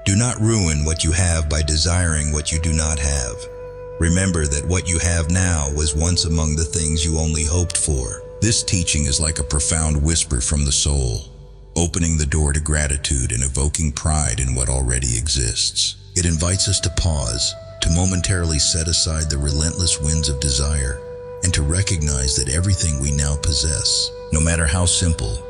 Do not ruin what you have by desiring what you do not have. Remember that what you have now was once among the things you only hoped for. This teaching is like a profound whisper from the soul, opening the door to gratitude and evoking pride in what already exists. It invites us to pause, to momentarily set aside the relentless winds of desire, and to recognize that everything we now possess, no matter how simple,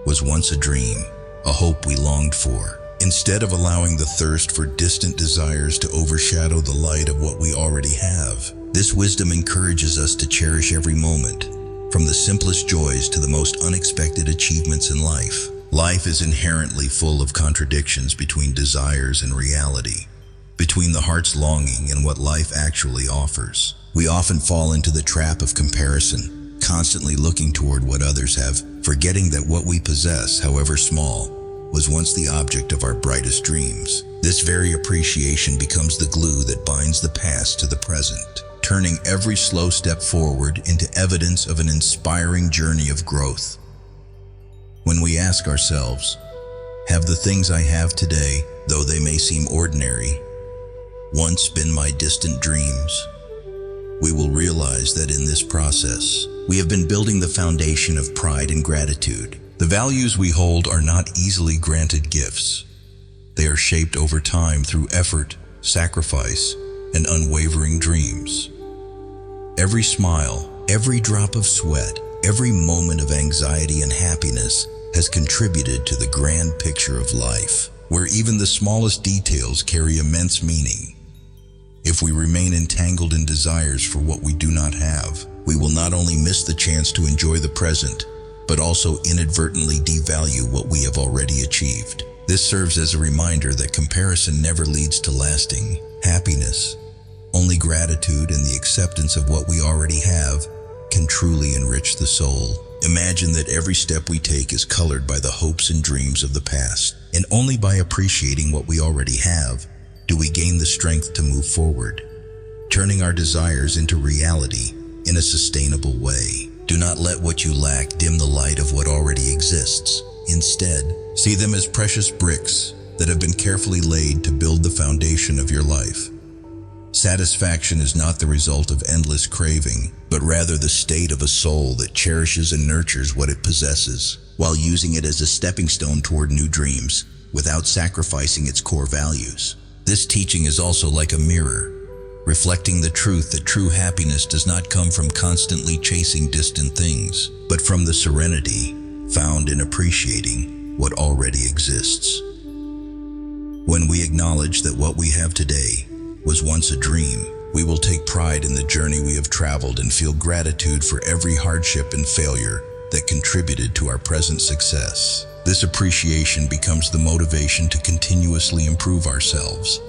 was once a dream, a hope we longed for. Instead of allowing the thirst for distant desires to overshadow the light of what we already have, this wisdom encourages us to cherish every moment, from the simplest joys to the most unexpected achievements in life. Life is inherently full of contradictions between desires and reality, between the heart's longing and what life actually offers. We often fall into the trap of comparison, constantly looking toward what others have, forgetting that what we possess, however small, was once the object of our brightest dreams. This very appreciation becomes the glue that binds the past to the present, turning every slow step forward into evidence of an inspiring journey of growth. When we ask ourselves, have the things I have today, though they may seem ordinary, once been my distant dreams? We will realize that in this process, we have been building the foundation of pride and gratitude. The values we hold are not easily granted gifts. They are shaped over time through effort, sacrifice, and unwavering dreams. Every smile, every drop of sweat, every moment of anxiety and happiness has contributed to the grand picture of life, where even the smallest details carry immense meaning. If we remain entangled in desires for what we do not have, we will not only miss the chance to enjoy the present, but also inadvertently devalue what we have already achieved. This serves as a reminder that comparison never leads to lasting happiness. Only gratitude and the acceptance of what we already have can truly enrich the soul. Imagine that every step we take is colored by the hopes and dreams of the past, and only by appreciating what we already have do we gain the strength to move forward, turning our desires into reality in a sustainable way. Do not let what you lack dim the light of what already exists. Instead, see them as precious bricks that have been carefully laid to build the foundation of your life. Satisfaction is not the result of endless craving, but rather the state of a soul that cherishes and nurtures what it possesses, while using it as a stepping stone toward new dreams, without sacrificing its core values. This teaching is also like a mirror, reflecting the truth that true happiness does not come from constantly chasing distant things, but from the serenity found in appreciating what already exists. When we acknowledge that what we have today was once a dream, we will take pride in the journey we have traveled and feel gratitude for every hardship and failure that contributed to our present success. This appreciation becomes the motivation to continuously improve ourselves,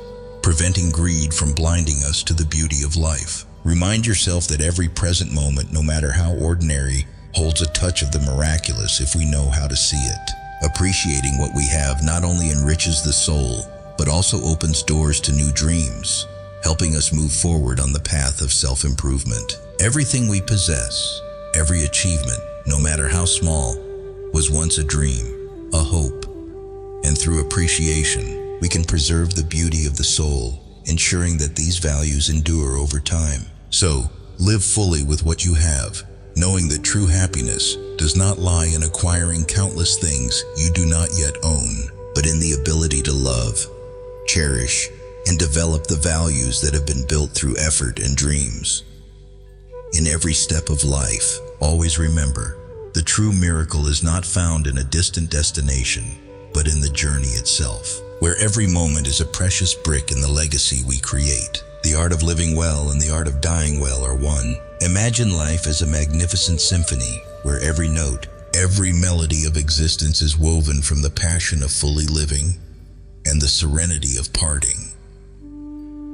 preventing greed from blinding us to the beauty of life. Remind yourself that every present moment, no matter how ordinary, holds a touch of the miraculous if we know how to see it. Appreciating what we have not only enriches the soul, but also opens doors to new dreams, helping us move forward on the path of self-improvement. Everything we possess, every achievement, no matter how small, was once a dream, a hope, and through appreciation, we can preserve the beauty of the soul, ensuring that these values endure over time. So, live fully with what you have, knowing that true happiness does not lie in acquiring countless things you do not yet own, but in the ability to love, cherish, and develop the values that have been built through effort and dreams. In every step of life, always remember, the true miracle is not found in a distant destination, but in the journey itself, where every moment is a precious brick in the legacy we create. The art of living well and the art of dying well are one. Imagine life as a magnificent symphony, where every note, every melody of existence is woven from the passion of fully living and the serenity of parting.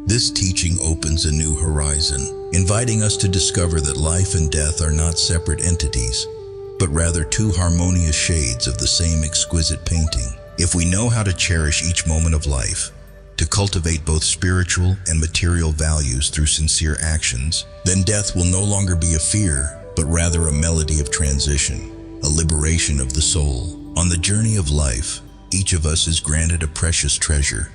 This teaching opens a new horizon, inviting us to discover that life and death are not separate entities, but rather two harmonious shades of the same exquisite painting. If we know how to cherish each moment of life, to cultivate both spiritual and material values through sincere actions, then death will no longer be a fear, but rather a melody of transition, a liberation of the soul. On the journey of life, each of us is granted a precious treasure,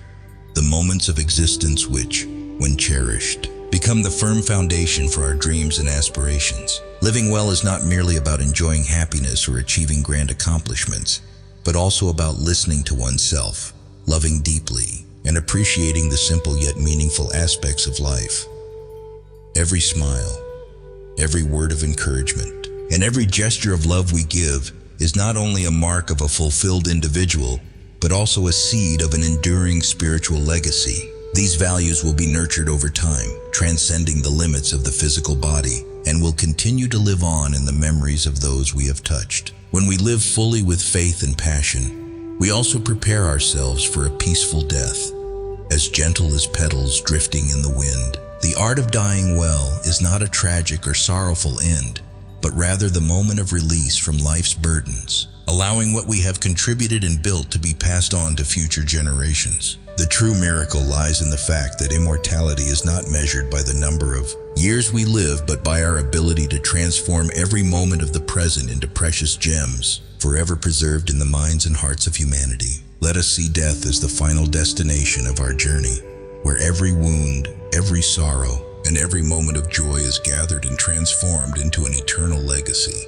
the moments of existence which, when cherished, become the firm foundation for our dreams and aspirations. Living well is not merely about enjoying happiness or achieving grand accomplishments, but also about listening to oneself, loving deeply, and appreciating the simple yet meaningful aspects of life. Every smile, every word of encouragement, and every gesture of love we give is not only a mark of a fulfilled individual, but also a seed of an enduring spiritual legacy. These values will be nurtured over time, transcending the limits of the physical body, and will continue to live on in the memories of those we have touched. When we live fully with faith and passion, we also prepare ourselves for a peaceful death, as gentle as petals drifting in the wind. The art of dying well is not a tragic or sorrowful end, but rather the moment of release from life's burdens, allowing what we have contributed and built to be passed on to future generations. The true miracle lies in the fact that immortality is not measured by the number of years we live, but by our ability to transform every moment of the present into precious gems, forever preserved in the minds and hearts of humanity. Let us see death as the final destination of our journey, where every wound, every sorrow, and every moment of joy is gathered and transformed into an eternal legacy.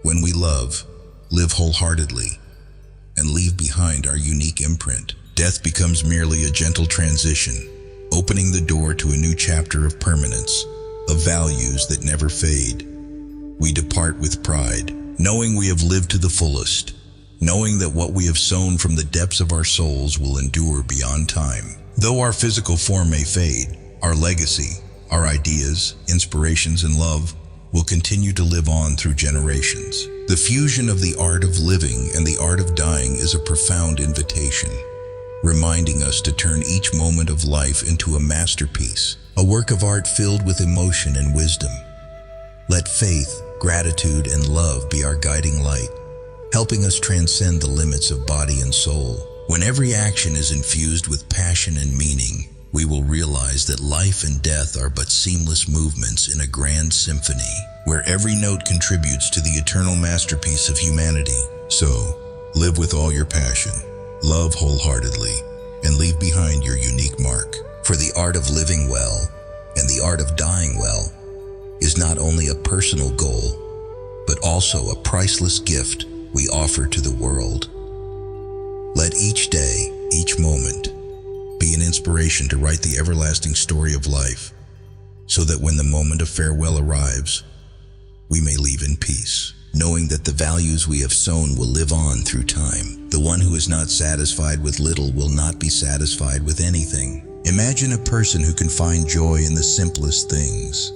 When we love, live wholeheartedly, and leave behind our unique imprint, death becomes merely a gentle transition, opening the door to a new chapter of permanence, of values that never fade. We depart with pride, knowing we have lived to the fullest, knowing that what we have sown from the depths of our souls will endure beyond time. Though our physical form may fade, our legacy, our ideas, inspirations, and love will continue to live on through generations. The fusion of the art of living and the art of dying is a profound invitation, reminding us to turn each moment of life into a masterpiece, a work of art filled with emotion and wisdom. Let faith, gratitude, and love be our guiding light, helping us transcend the limits of body and soul. When every action is infused with passion and meaning, we will realize that life and death are but seamless movements in a grand symphony, where every note contributes to the eternal masterpiece of humanity. So, live with all your passion, love wholeheartedly, and leave behind your unique mark. For the art of living well and the art of dying well is not only a personal goal, but also a priceless gift we offer to the world. Let each day, each moment, be an inspiration to write the everlasting story of life, so that when the moment of farewell arrives, we may leave in peace, knowing that the values we have sown will live on through time. The one who is not satisfied with little will not be satisfied with anything. Imagine a person who can find joy in the simplest things: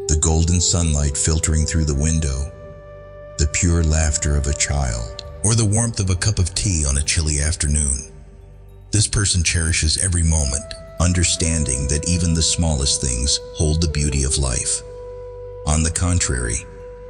the golden sunlight filtering through the window, the pure laughter of a child, or the warmth of a cup of tea on a chilly afternoon. This person cherishes every moment, understanding that even the smallest things hold the beauty of life. On the contrary,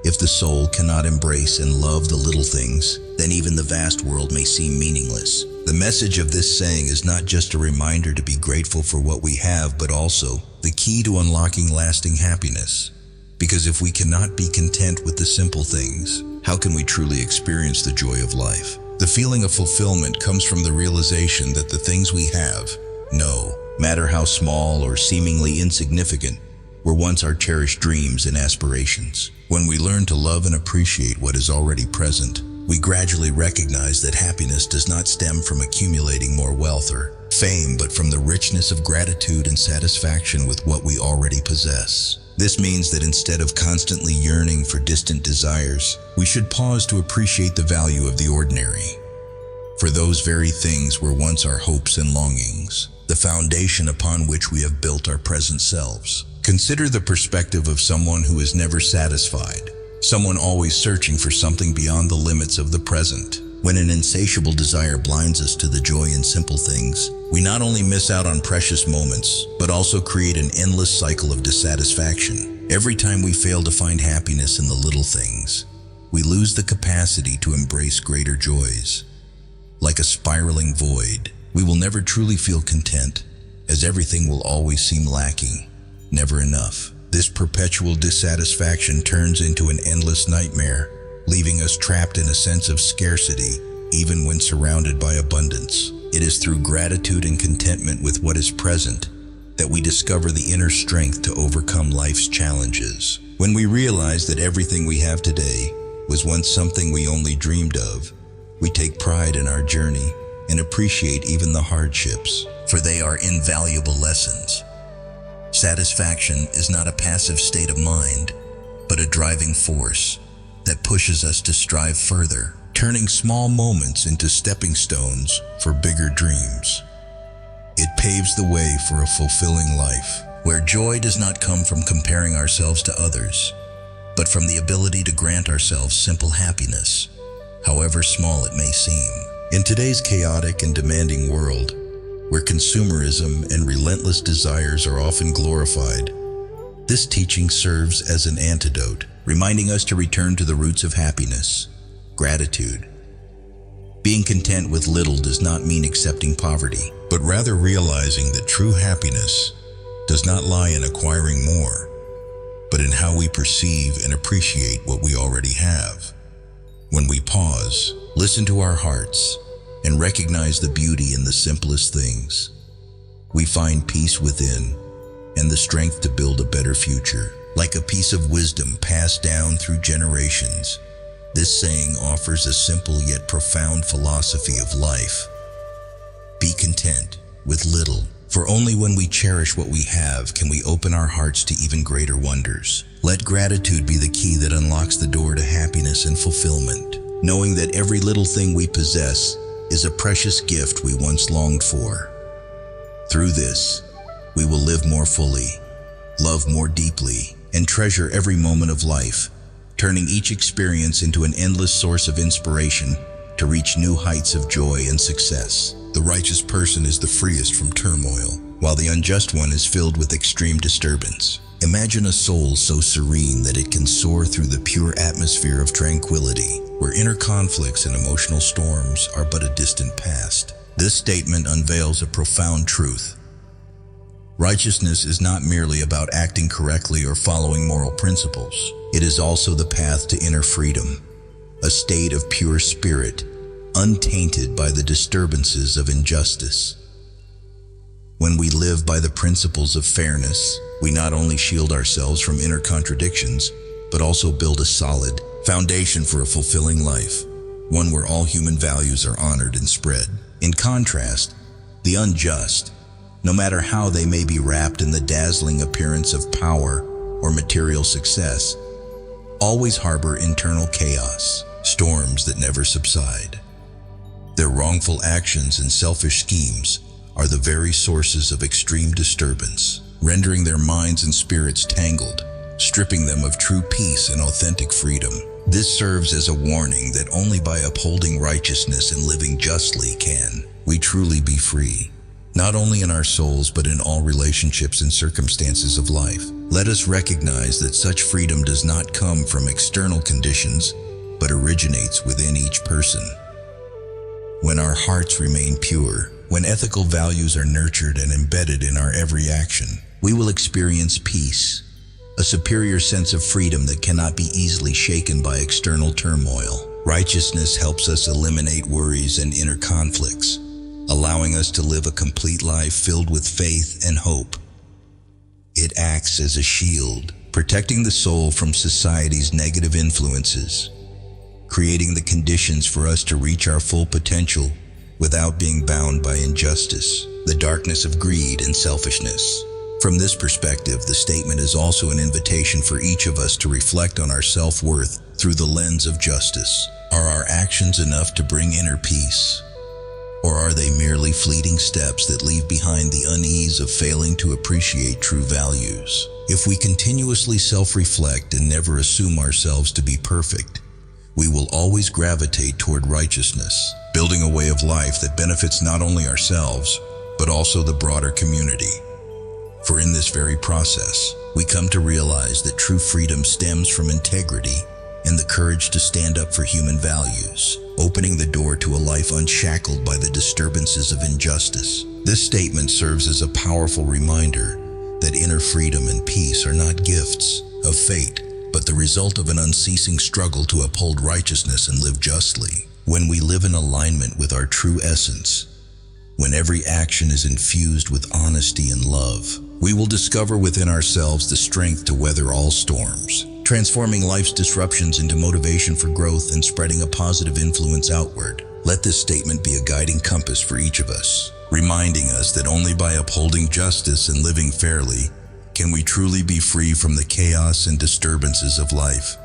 if the soul cannot embrace and love the little things, then even the vast world may seem meaningless. The message of this saying is not just a reminder to be grateful for what we have, but also the key to unlocking lasting happiness. Because if we cannot be content with the simple things, how can we truly experience the joy of life? The feeling of fulfillment comes from the realization that the things we have, no matter how small or seemingly insignificant, were once our cherished dreams and aspirations. When we learn to love and appreciate what is already present, we gradually recognize that happiness does not stem from accumulating more wealth or fame, but from the richness of gratitude and satisfaction with what we already possess. This means that instead of constantly yearning for distant desires, we should pause to appreciate the value of the ordinary. For those very things were once our hopes and longings, the foundation upon which we have built our present selves. Consider the perspective of someone who is never satisfied, someone always searching for something beyond the limits of the present. When an insatiable desire blinds us to the joy in simple things, we not only miss out on precious moments, but also create an endless cycle of dissatisfaction. Every time we fail to find happiness in the little things, we lose the capacity to embrace greater joys. Like a spiraling void, we will never truly feel content, as everything will always seem lacking, never enough. This perpetual dissatisfaction turns into an endless nightmare, leaving us trapped in a sense of scarcity, even when surrounded by abundance. It is through gratitude and contentment with what is present that we discover the inner strength to overcome life's challenges. When we realize that everything we have today was once something we only dreamed of, we take pride in our journey and appreciate even the hardships, for they are invaluable lessons. Satisfaction is not a passive state of mind, but a driving force that pushes us to strive further, turning small moments into stepping stones for bigger dreams. It paves the way for a fulfilling life, where joy does not come from comparing ourselves to others, but from the ability to grant ourselves simple happiness, however small it may seem. In today's chaotic and demanding world, where consumerism and relentless desires are often glorified, this teaching serves as an antidote, reminding us to return to the roots of happiness, gratitude. Being content with little does not mean accepting poverty, but rather realizing that true happiness does not lie in acquiring more, but in how we perceive and appreciate what we already have. When we pause, listen to our hearts, and recognize the beauty in the simplest things, we find peace within and the strength to build a better future. Like a piece of wisdom passed down through generations, this saying offers a simple yet profound philosophy of life. Be content with little, for only when we cherish what we have can we open our hearts to even greater wonders. Let gratitude be the key that unlocks the door to happiness and fulfillment, knowing that every little thing we possess is a precious gift we once longed for. Through this, we will live more fully, love more deeply, and treasure every moment of life, turning each experience into an endless source of inspiration to reach new heights of joy and success. The righteous person is the freest from turmoil, while the unjust one is filled with extreme disturbance. Imagine a soul so serene that it can soar through the pure atmosphere of tranquility, where inner conflicts and emotional storms are but a distant past. This statement unveils a profound truth. Righteousness is not merely about acting correctly or following moral principles. It is also the path to inner freedom, a state of pure spirit, untainted by the disturbances of injustice. When we live by the principles of fairness, we not only shield ourselves from inner contradictions, but also build a solid foundation for a fulfilling life, one where all human values are honored and spread. In contrast, the unjust, no matter how they may be wrapped in the dazzling appearance of power or material success, always harbor internal chaos, storms that never subside. Their wrongful actions and selfish schemes are the very sources of extreme disturbance, rendering their minds and spirits tangled, stripping them of true peace and authentic freedom. This serves as a warning that only by upholding righteousness and living justly can we truly be free, not only in our souls but in all relationships and circumstances of life. Let us recognize that such freedom does not come from external conditions, but originates within each person. When our hearts remain pure, when ethical values are nurtured and embedded in our every action, we will experience peace, a superior sense of freedom that cannot be easily shaken by external turmoil. Righteousness helps us eliminate worries and inner conflicts, allowing us to live a complete life filled with faith and hope. It acts as a shield, protecting the soul from society's negative influences, creating the conditions for us to reach our full potential without being bound by injustice, the darkness of greed and selfishness. From this perspective, the statement is also an invitation for each of us to reflect on our self-worth through the lens of justice. Are our actions enough to bring inner peace? Or are they merely fleeting steps that leave behind the unease of failing to appreciate true values? If we continuously self-reflect and never assume ourselves to be perfect, we will always gravitate toward righteousness, building a way of life that benefits not only ourselves, but also the broader community. For in this very process, we come to realize that true freedom stems from integrity and the courage to stand up for human values, opening the door to a life unshackled by the disturbances of injustice. This statement serves as a powerful reminder that inner freedom and peace are not gifts of fate, but the result of an unceasing struggle to uphold righteousness and live justly. When we live in alignment with our true essence, when every action is infused with honesty and love, we will discover within ourselves the strength to weather all storms, transforming life's disruptions into motivation for growth and spreading a positive influence outward. Let this statement be a guiding compass for each of us, reminding us that only by upholding justice and living fairly can we truly be free from the chaos and disturbances of life.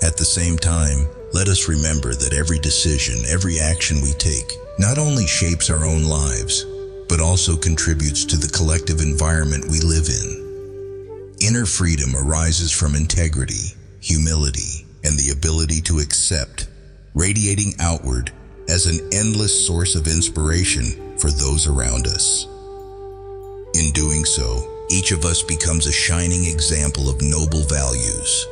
At the same time, let us remember that every decision, every action we take, not only shapes our own lives, but also contributes to the collective environment we live in. Inner freedom arises from integrity, humility, and the ability to accept, radiating outward as an endless source of inspiration for those around us. In doing so, each of us becomes a shining example of noble values,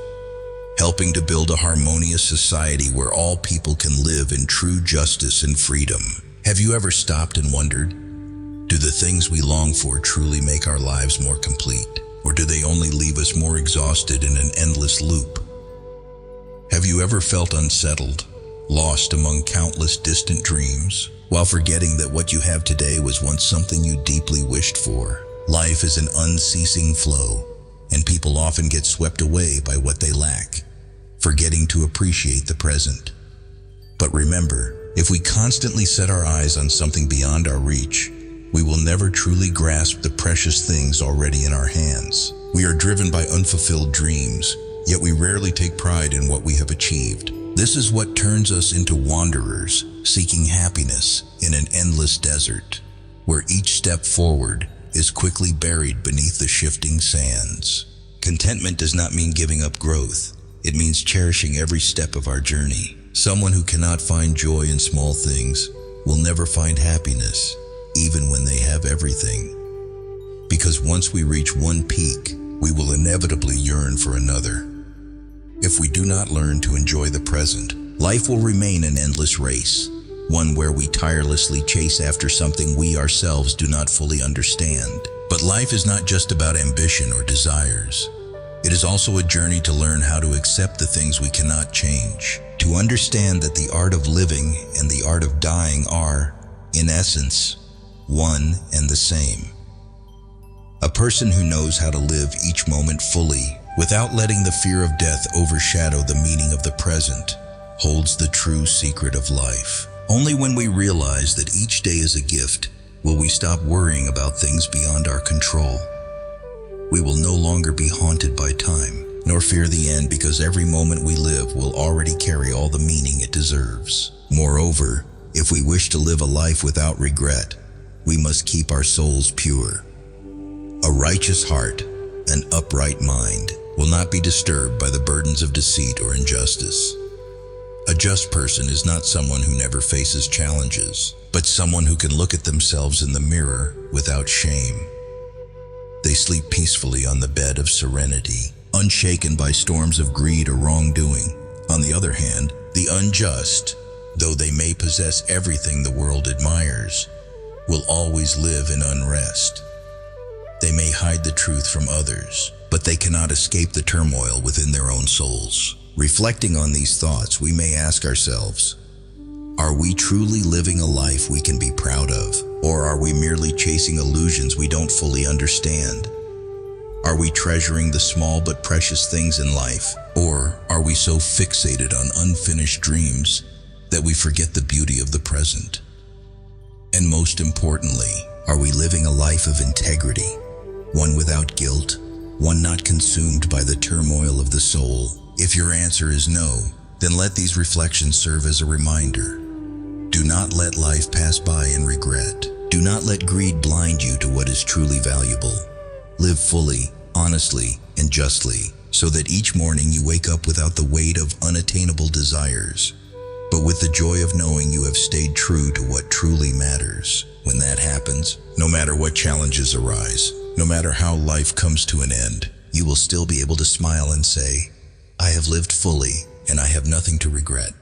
helping to build a harmonious society where all people can live in true justice and freedom. Have you ever stopped and wondered, do the things we long for truly make our lives more complete, or do they only leave us more exhausted in an endless loop? Have you ever felt unsettled, lost among countless distant dreams, while forgetting that what you have today was once something you deeply wished for? Life is an unceasing flow, and people often get swept away by what they lack, forgetting to appreciate the present. But remember, if we constantly set our eyes on something beyond our reach, we will never truly grasp the precious things already in our hands. We are driven by unfulfilled dreams, yet we rarely take pride in what we have achieved. This is what turns us into wanderers, seeking happiness in an endless desert, where each step forward is quickly buried beneath the shifting sands. Contentment does not mean giving up growth. It means cherishing every step of our journey. Someone who cannot find joy in small things will never find happiness, even when they have everything. Because once we reach one peak, we will inevitably yearn for another. If we do not learn to enjoy the present, life will remain an endless race, one where we tirelessly chase after something we ourselves do not fully understand. But life is not just about ambition or desires. It is also a journey to learn how to accept the things we cannot change, to understand that the art of living and the art of dying are, in essence, one and the same. A person who knows how to live each moment fully, without letting the fear of death overshadow the meaning of the present, holds the true secret of life. Only when we realize that each day is a gift will we stop worrying about things beyond our control. We will no longer be haunted by time, nor fear the end, because every moment we live will already carry all the meaning it deserves. Moreover, if we wish to live a life without regret, we must keep our souls pure. A righteous heart, an upright mind, will not be disturbed by the burdens of deceit or injustice. A just person is not someone who never faces challenges, but someone who can look at themselves in the mirror without shame. They sleep peacefully on the bed of serenity, unshaken by storms of greed or wrongdoing. On the other hand, the unjust, though they may possess everything the world admires, will always live in unrest. They may hide the truth from others, but they cannot escape the turmoil within their own souls. Reflecting on these thoughts, we may ask ourselves, are we truly living a life we can be proud of, or are we merely chasing illusions we don't fully understand? Are we treasuring the small but precious things in life, or are we so fixated on unfinished dreams that we forget the beauty of the present? And most importantly, are we living a life of integrity, one without guilt, one not consumed by the turmoil of the soul? If your answer is no, then let these reflections serve as a reminder. Do not let life pass by in regret. Do not let greed blind you to what is truly valuable. Live fully, honestly, and justly, so that each morning you wake up without the weight of unattainable desires, but with the joy of knowing you have stayed true to what truly matters. When that happens, no matter what challenges arise, no matter how life comes to an end, you will still be able to smile and say, I have lived fully, and I have nothing to regret.